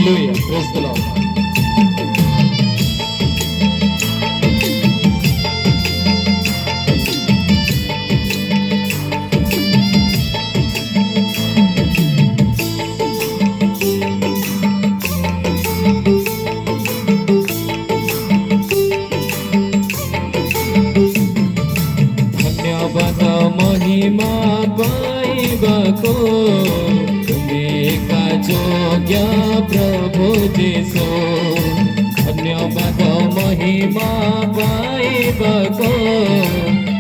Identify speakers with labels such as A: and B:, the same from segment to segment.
A: Hallelujah. Praise the Lord. धन्यवाद महिमा पाइबको तुमे का जोग्य प्रभु जीशु। धन्यवाद महिमा पाइबको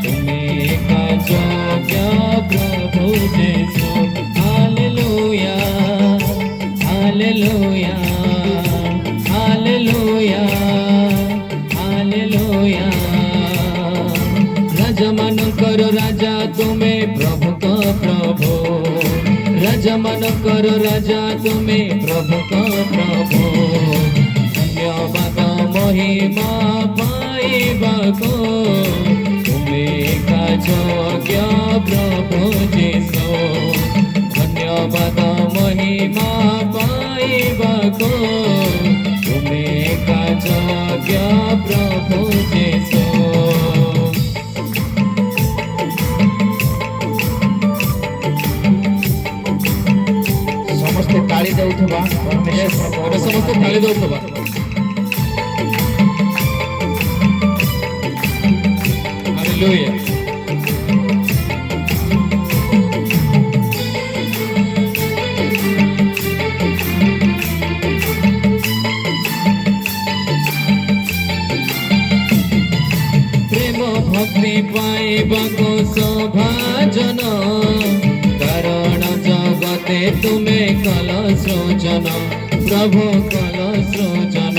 A: तुमे का जोग्य प्रभु जीशु। हालेलुया हालेलुया हालेलुया हालेलुया। राजा मानकर राजा तुम्हें प्रभु का प्रभु। राजा मानकर राजा तुम्हें प्रभु का प्रभु। धन्यवाद महिमा पाइबको तुम्हें का जोग्य प्रभु जीशु। धन्यवाद महिमा पाइबको तुम्हें का जोग्य प्रभु जीशु।
B: समस्त ताली दउथबा परमेश्वर
A: समस्त ताली दउथबा। हालेलुया। प्रेम भक्ति पाइबको सौभाजन कारण जगते तुमे कल सृजन प्रभु कल सृजन।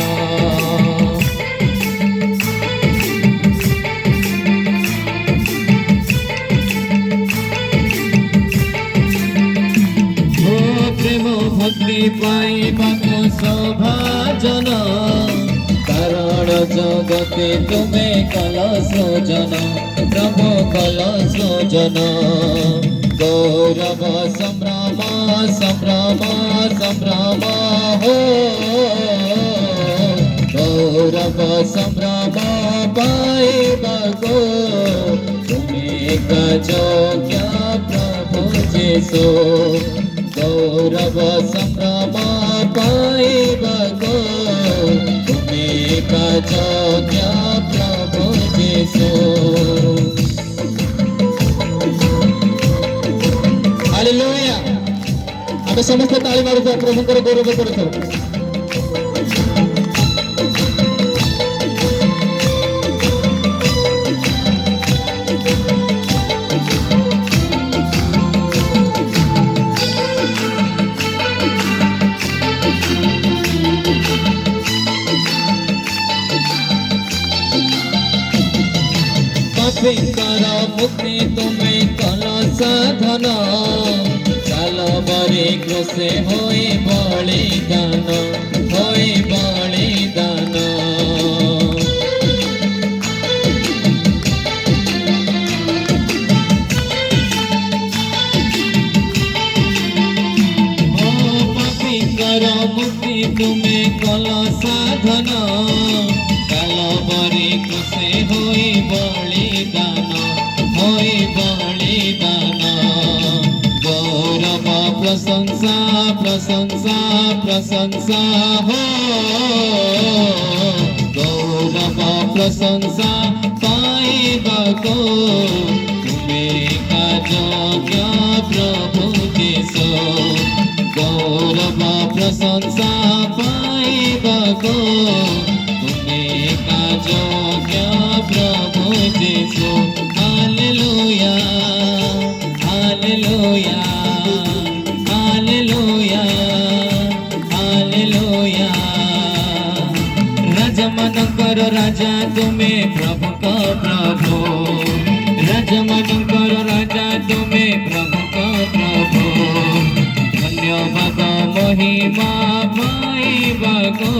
A: ओ प्रेम भक्ति पाइबको सौभाजन कारण जगते तुमे कल सृजन प्रभु कल सृजन। गौरव संभ्रम संभ्रम संभ्रम हो गौरव संभ्रम पाइबको तुम्हें का जोग्य प्रभु जीशु। गौरव संभ्रम पाइबको तुम्हें का जोग्य प्रभु जीशु। हालेलुया। आम्ही समस्त ताळी मारुतो प्रभूंकर गौरव करतो। पापींकर मुक्ति तुम्हें कल साधन कालवरी क्रूसे होई बलिदान होई बलिदान। ओ पापींकर मुक्ति तुम्हें कल साधन कालवरी क्रूसे होई बलिदान होई बलिदान। गौरव प्रशंसा प्रशंसा प्रशंसा हो गौरव प्रशंसा पाइबको तुम्हें का जोग्य प्रभु जीशु। गौरव प्रशंसा पाइबको तुम्हें का जोग्य प्रभु जीशु। हालेलुया हालेलुया हालेलुया हालेलुया। राजा मानकर राजा तुम्हें प्रभु का प्रभु। राजा मानकर राजा तुम्हें प्रभु का प्रभु। धन्यवाद महिमा पाइबको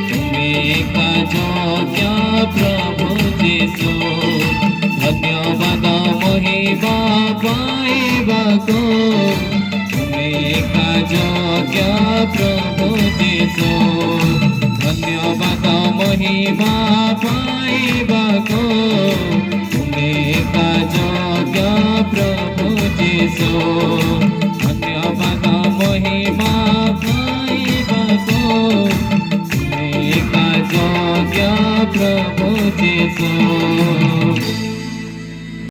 A: तुम्हें का जोग्य प्रभु जीशु। धन्यवाद महिमा पाइबको तुम्हें का जोग्य प्रभु।
C: धन्यवाद महिमा पाइबाको तुमे का योग्य प्रभु जीशु धन्यवाद महिमा पाइबाको तुमे का योग्य प्रभु जीशु